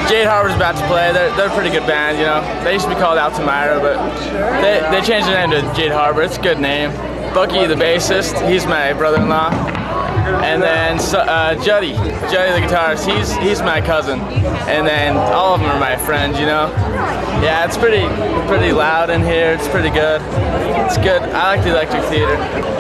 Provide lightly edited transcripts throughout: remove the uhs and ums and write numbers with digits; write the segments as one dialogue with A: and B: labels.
A: Jade Harbor's about to play. They're a pretty good band, you know. They used to be called Altamira, but they changed their name to Jade Harbor. It's a good name. Bucky, the bassist, he's my brother-in-law. And then Juddy the guitarist, he's my cousin. And then all of them are my friends, you know. Yeah, it's pretty loud in here. It's pretty good. It's good. I like the Electric Theater.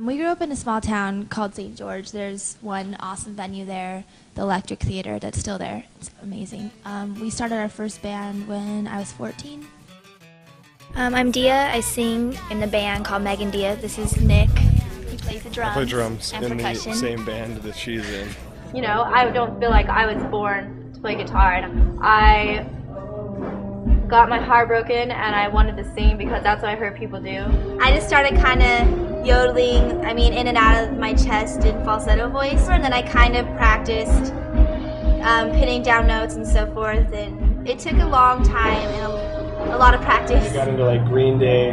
B: We grew up in a small town called St. George. There's one awesome venue there, the Electric Theater, that's still there. It's amazing. We started our first band when I was 14.
C: I'm Dia. I sing in the band called Meg Dia. This is Nick. He plays the drums.
D: I play drums
C: and
D: in
C: percussion.
D: the same band that she's in.
E: You know, I don't feel like I was born to play guitar. And I got my heart broken and I wanted to sing because that's what I heard people do.
C: I just started kind of yodeling, in and out of my chest in falsetto voice. And then I kind of practiced pinning down notes and so forth. And it took a long time and a lot of practice.
D: I got into like Green Day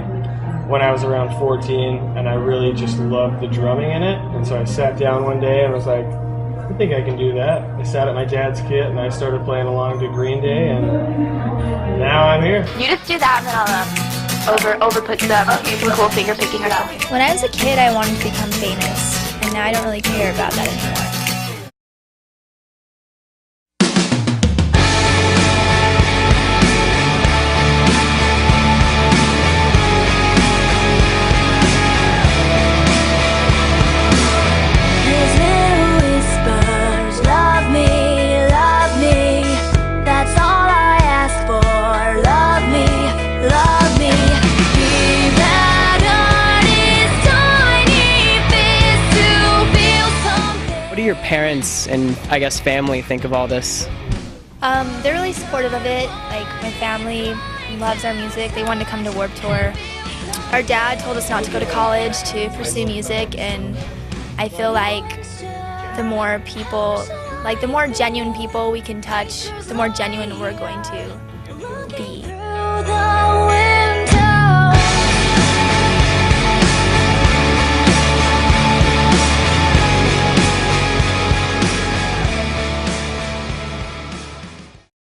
D: when I was around 14 and I really just loved the drumming in it. And so I sat down one day and was like, I think I can do that. I sat at my dad's kit and I started playing along to Green Day and now I'm here.
E: You just do that and then I'll overput some cool finger picking or something.
C: When I was a kid, I wanted to become famous. And now I don't really care about that anymore.
F: What do your parents and I guess family think of all this?
C: They're really supportive of it. Like, my family loves our music. They wanted to come to Warped Tour. Our dad told us not to go to college to pursue music, and I feel like the more people, like the more genuine people we can touch, the more genuine we're going to be.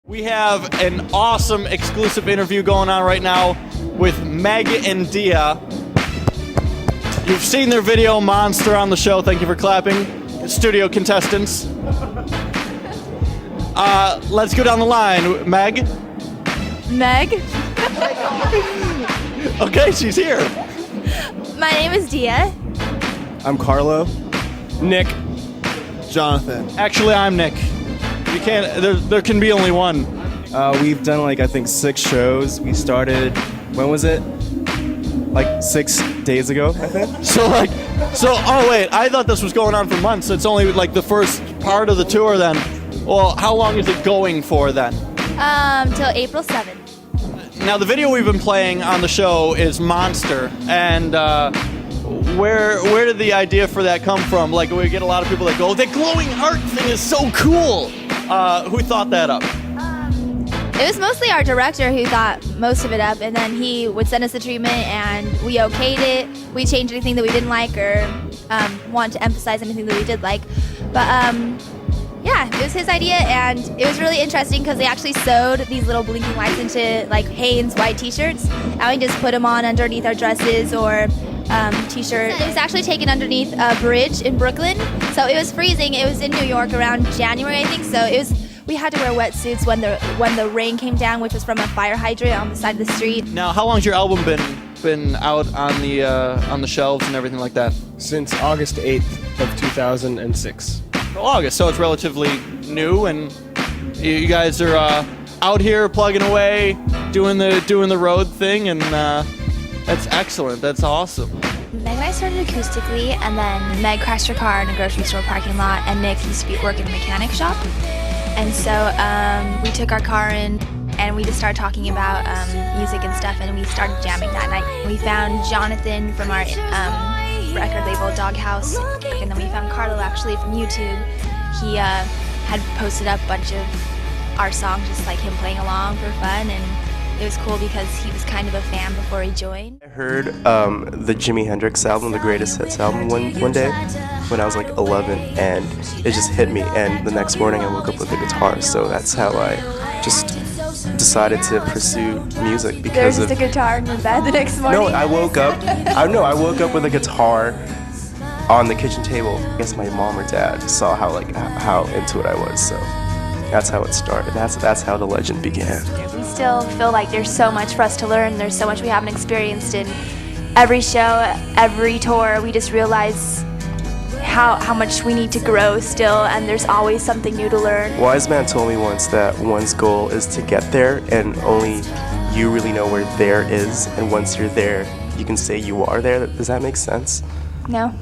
G: We have an awesome exclusive interview going on right now with Meg and Dia. You've seen their video, Monster, on the show. Thank you for clapping. Studio contestants. Let's go down the line. Meg?
B: Meg?
G: Okay, she's here.
B: My name is Dia.
D: I'm Carlo.
G: Nick.
D: Jonathan.
G: Actually, I'm Nick. You can't, there can be only one.
D: We've done like I think 6 shows. We started, when was it? Like 6 days ago, I think.
G: Oh wait, I thought this was going on for months. It's only like the first part of the tour then. Well, how long is it going for then?
B: Till April 7th.
G: Now the video we've been playing on the show is Monster, and where did the idea for that come from? Like, we get a lot of people that go, "That glowing heart thing is so cool." Who thought that up?
B: It was mostly our director who thought most of it up, and then he would send us the treatment and we okayed it. We changed anything that we didn't like or want to emphasize anything that we did like. But
C: Yeah, it was his idea, and it was really interesting because they actually sewed these little blinking lights into like Hanes white t-shirts, and we just put them on underneath our dresses or t-shirt. It was actually taken underneath a bridge in Brooklyn, so it was freezing. It was in New York around January, I think, so we had to wear wetsuits when the rain came down, which was from a fire hydrant on the side of the street.
G: Now, how long's your album been out on the shelves and everything like that?
D: Since August 8th of 2006.
G: August, so it's relatively new, and you guys are out here plugging away, doing the road thing, and that's excellent. That's awesome.
C: Meg and I started acoustically, and then Meg crashed her car in a grocery store parking lot, and Nick used to work in a mechanic shop. And so we took our car in, and we just started talking about music and stuff, and we started jamming that night. We found Jonathan from our record label Doghouse, and then we found Carlo actually from YouTube. He had posted up a bunch of our songs, just like him playing along for fun, and it was cool because he was kind of a fan before he joined.
H: I heard the Jimi Hendrix album, the Greatest Hits album, one day when I was like 11, and it just hit me, and the next morning I woke up with a guitar, so that's how I just decided to pursue music. Because
C: There's just a guitar in your bed the next morning?
H: No, I woke up with a guitar on the kitchen table. I guess my mom or dad saw how into it I was, so that's how it started. That's how the legend began.
C: We still feel like there's so much for us to learn. There's so much we haven't experienced in every show, every tour. We just realize how much we need to grow still, and there's always something new to learn.
H: Wise man told me once that one's goal is to get there, and only you really know where there is, and once you're there, you can say you are there. Does that make sense?
C: No.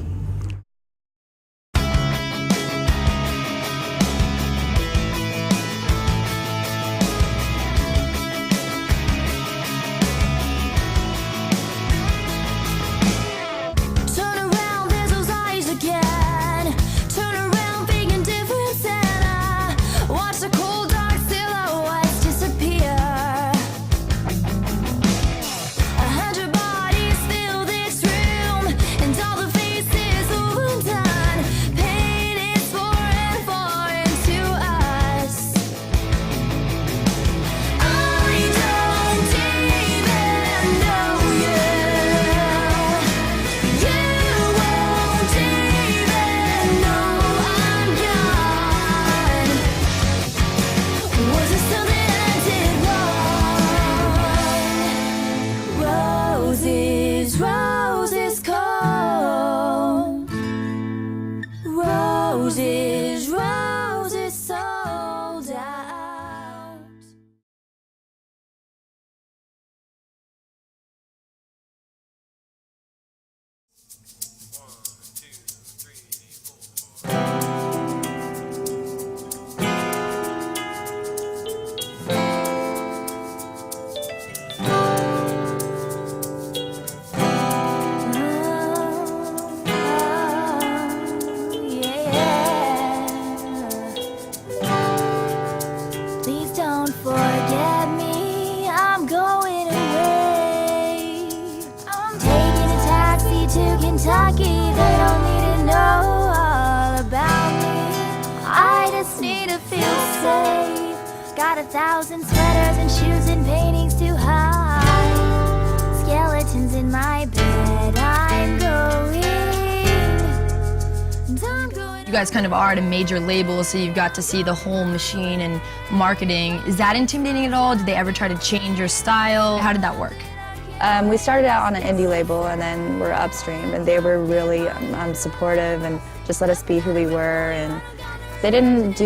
I: Kentucky, they don't need to know all about me. I just need to feel safe. Got 1,000 sweaters and shoes and paintings to hide. Skeletons in my bed. I'm going.
J: You guys kind of are at a major label, so you've got to see the whole machine and marketing. Is that intimidating at all? Did they ever try to change your style? How did that work?
K: We started out on an indie label, and then we're upstream, and they were really supportive and just let us be who we were, and they didn't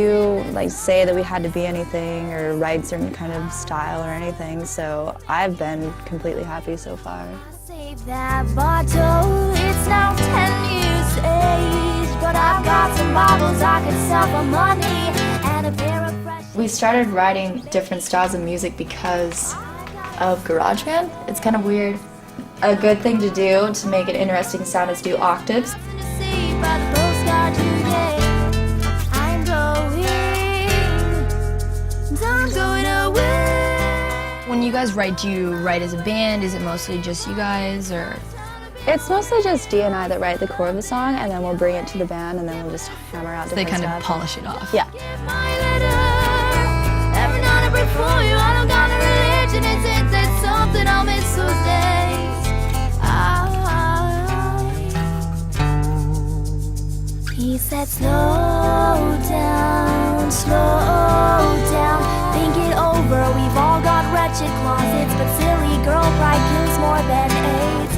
K: say that we had to be anything or write certain kind of style or anything, so I've been completely happy so far.
I: Save that bottle, it's now 10 years age, but I've got some bottles I could sell for money and a pair of fresh...
L: We started writing different styles of music because of GarageBand. It's kind of weird. A good thing to do to make an interesting sound is do octaves.
J: When you guys write, do you write as a band? Is it mostly just you guys, or?
K: It's mostly just Dia and I that write the core of the song, and then we'll bring it to the band, and then we'll just hammer out
J: They
K: different
J: kind
K: stuff.
J: of polish it off.
K: Yeah.
I: Every night I pray for you, I don't got a religion, it's that something I'll miss those days. He said, slow down, think it over. We've all got wretched closets, but silly girl pride kills more than AIDS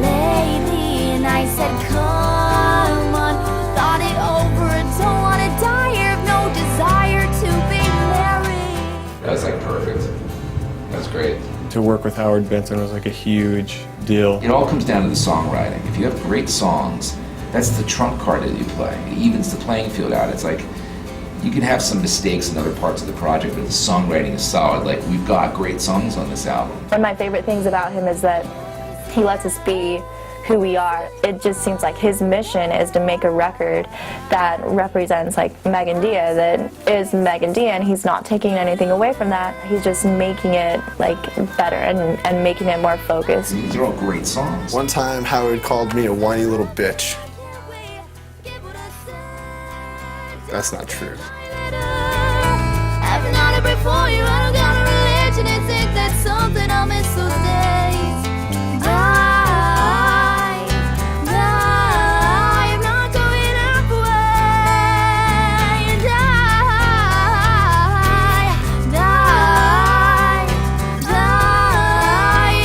I: lately. And I said, come on, thought it over, don't wanna die here, have no desire to be married.
M: That's like perfect. That's great.
D: To work with Howard Benson was like a huge deal.
M: It all comes down to the songwriting. If you have great songs, that's the trump card that you play. It evens the playing field out. It's like you can have some mistakes in other parts of the project, but the songwriting is solid. Like, we've got great songs on this album.
K: One of my favorite things about him is that he lets us be who we are. It just seems like his mission is to make a record that represents like Meg Dia, that is Meg Dia, and he's not taking anything away from that. He's just making it like better and making it more focused.
M: These are all great songs.
N: One time Howard called me a whiny little bitch. That's not true.
I: Every night I pray for you, I don't got a religion, it's that something I'll miss those days. I'm not going halfway.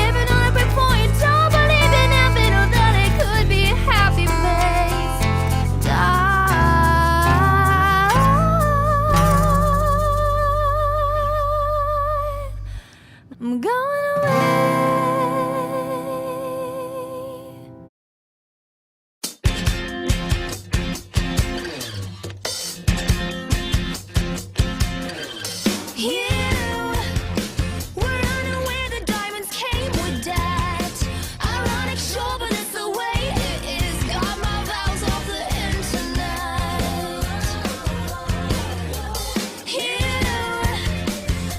I: Every night I pray for you, don't believe in heaven or that it could be a happy place. I'm going away. You were unaware the diamonds came with debt. Ironic, sure, but it's the way it is. Got my vows off the internet. You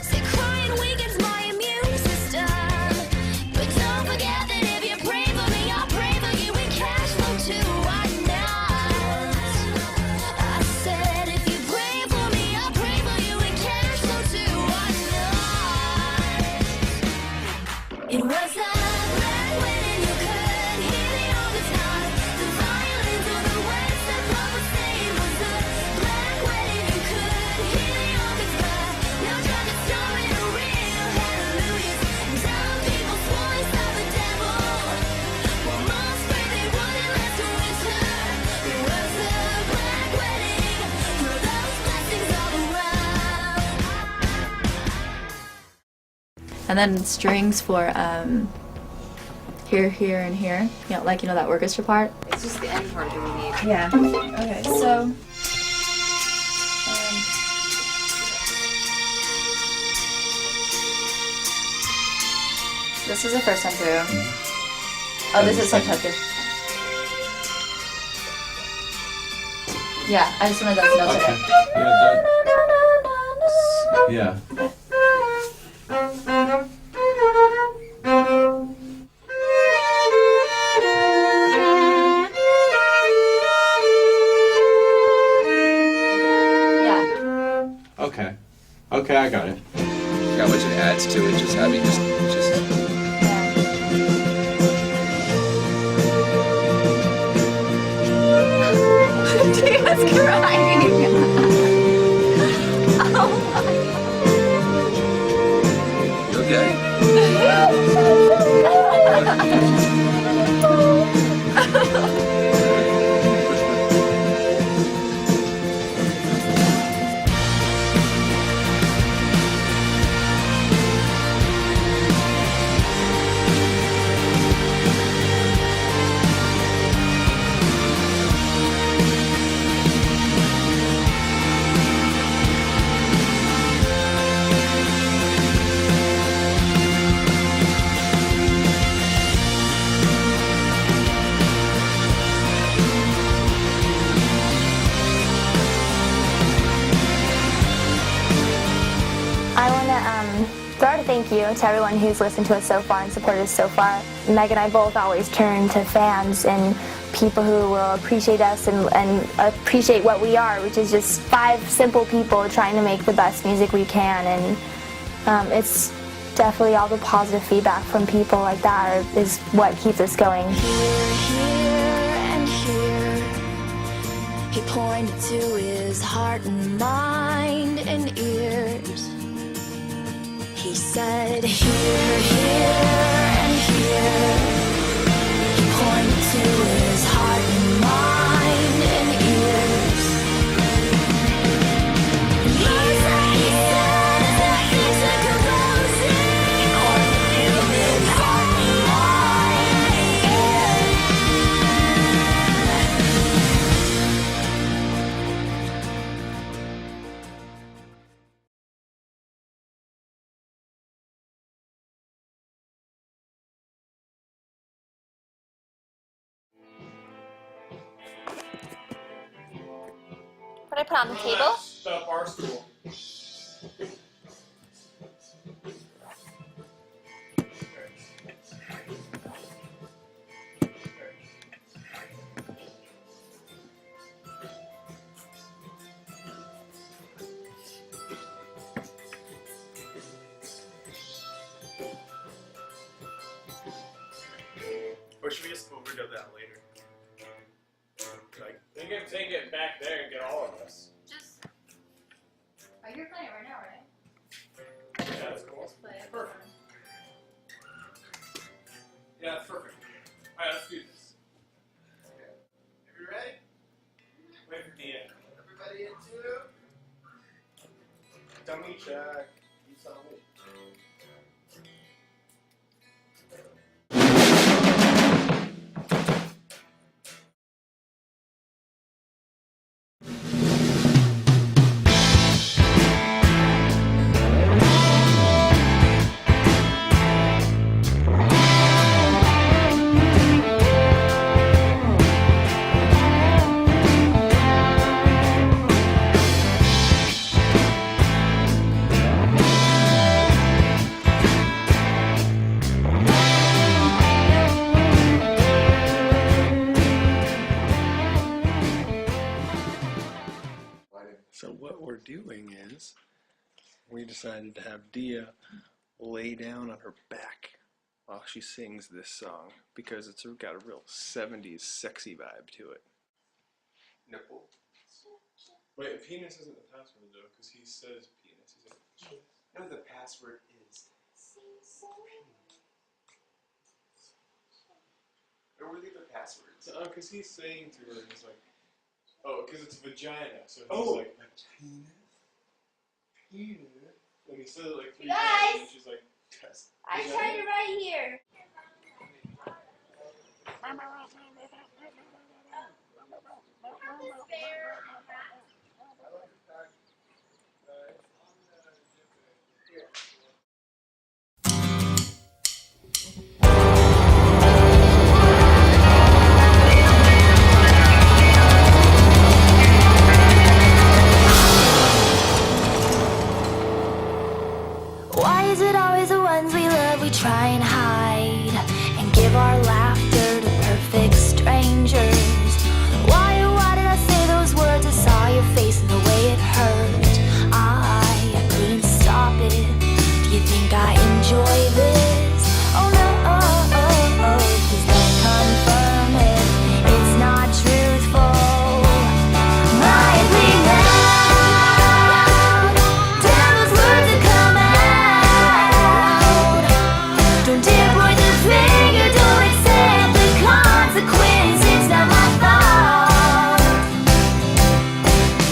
I: say crying weakens my immune system, but don't forget that if you pray for me, I'll pray for you in cash flow too. Why not? I said if you pray for me, I'll pray for you in cash flow too. Why not? It was a black wedding, you could hear me all the time. The violins or the words that Papa said was a black wedding, you could hear me all the time. Now try to start it a real hallelujah. And some people swore it's of the devil. Well, most pray they wouldn't last till winter. It was a black wedding, for those blessings all around.
L: And then strings for here, here, and here. You know, like, you know, that orchestra part.
O: It's just the end part that we need.
L: Yeah. Okay, so this is the first time through. Oh, this is sometimes through. Yeah, I just wanted those notes in it.
M: Yeah. Okay. Okay, I got it.
O: How much it adds to it, just having just
I: Dia's crying. Oh
O: You okay?
C: Throw out a thank you to everyone who's listened to us so far and supported us so far. Meg and I both always turn to fans and people who will appreciate us and appreciate what we are, which is just 5 simple people trying to make the best music we can. And it's definitely all the positive feedback from people like that is what keeps us going.
I: Here and here, he pointed to his heart and mind and ears. He said, here, and here. He pointed to his heart and mind and ears. He said, that things are composing. He pointed to his heart and mind and ears.
E: What I put on the table?
D: Bar stool. Or should we just overdub that later? Like, they can take it back there and get all of us.
E: Just. Oh, you're playing right now, right?
D: Yeah, that's cool.
E: Just play it.
D: Perfect. Yeah, that's perfect. Alright, let's do this. Okay. Everybody ready? Wait for Dia. Everybody into? Dummy check. You saw me. So what we're doing is we decided to have Dia lay down on her back while she sings this song because it's got a real 70s sexy vibe to it. Nipple. Wait, penis isn't the password though, because he says penis. No, the password is. Where were the passwords? Oh, because he's saying to her, he's like, oh, because it's vagina, so he's like, penis? Penis? And he says it like 3 times, and she's like, test.
E: I tell you right here.
I: Why is it always the ones we love we try and hide and give our laughter to perfect strangers? Why, oh, why did I say those words? I saw your face and the way it hurt. I couldn't stop it. Do you think I enjoy this? Oh no, please don't confirm it. It's not truthful. Might bleed out. Tell those words to come out. Don't dare point the finger. Don't accept the consequence. It's not my fault.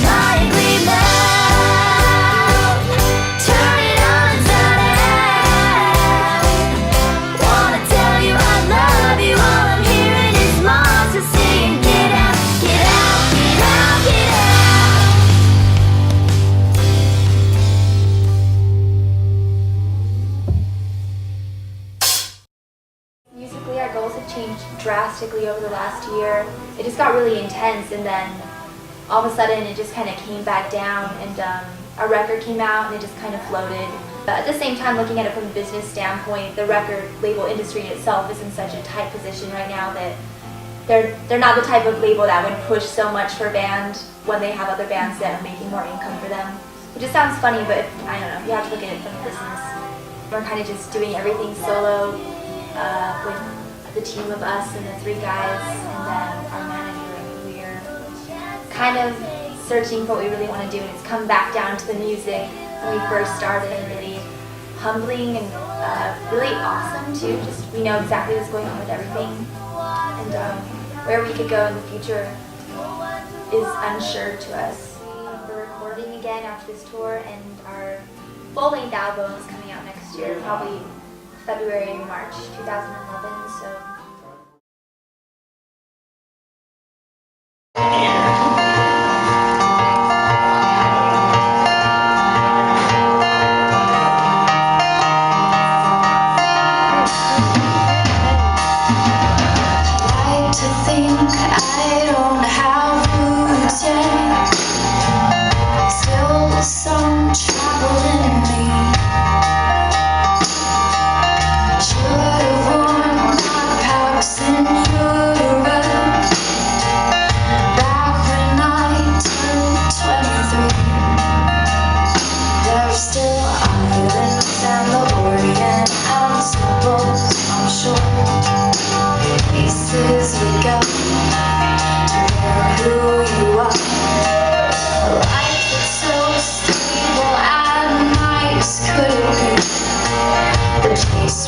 I: Might bleed out. Turn it inside out. Wanna tell you I love you. All I'm hearing is monsters saying get out, get out, get out, get out.
C: Musically, our goals have changed drastically over the last year. It just got really intense, and then all of a sudden it just kind of came back down, and our record came out and it just kind of floated. But at the same time, looking at it from a business standpoint, the record label industry itself is in such a tight position right now that they're not the type of label that would push so much for a band when they have other bands that are making more income for them. It just sounds funny, but I don't know, you have to look at it from a business. We're kind of just doing everything solo with the team of us and the 3 guys, and then our manager. We're kind of searching for what we really want to do, and it's come back down to the music when we first started, and really humbling and really awesome too. Just we know exactly what's going on with everything, and where we could go in the future is unsure to us. We're recording again after this tour, and our full-length album is coming out next year, probably February and March 2011. So.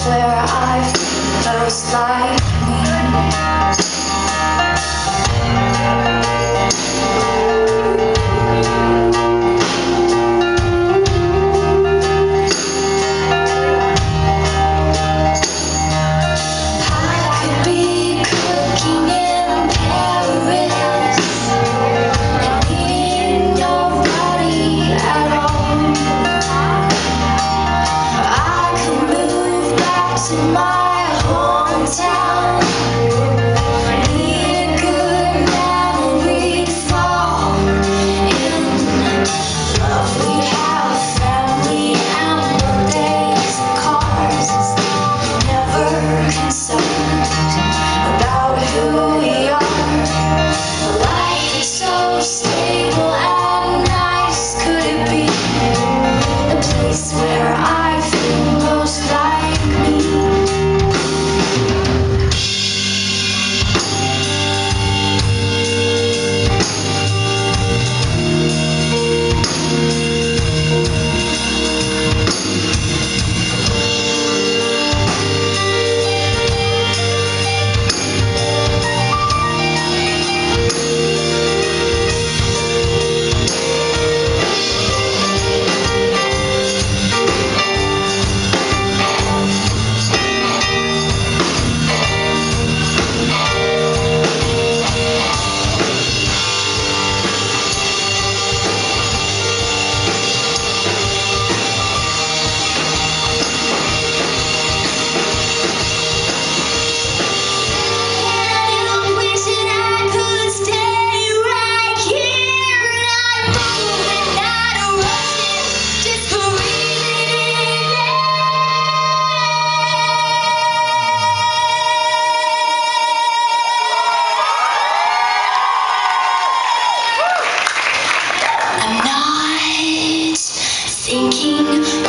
I: Where I feel most like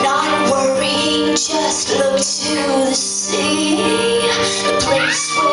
P: Not worrying, just look to the sea, the place where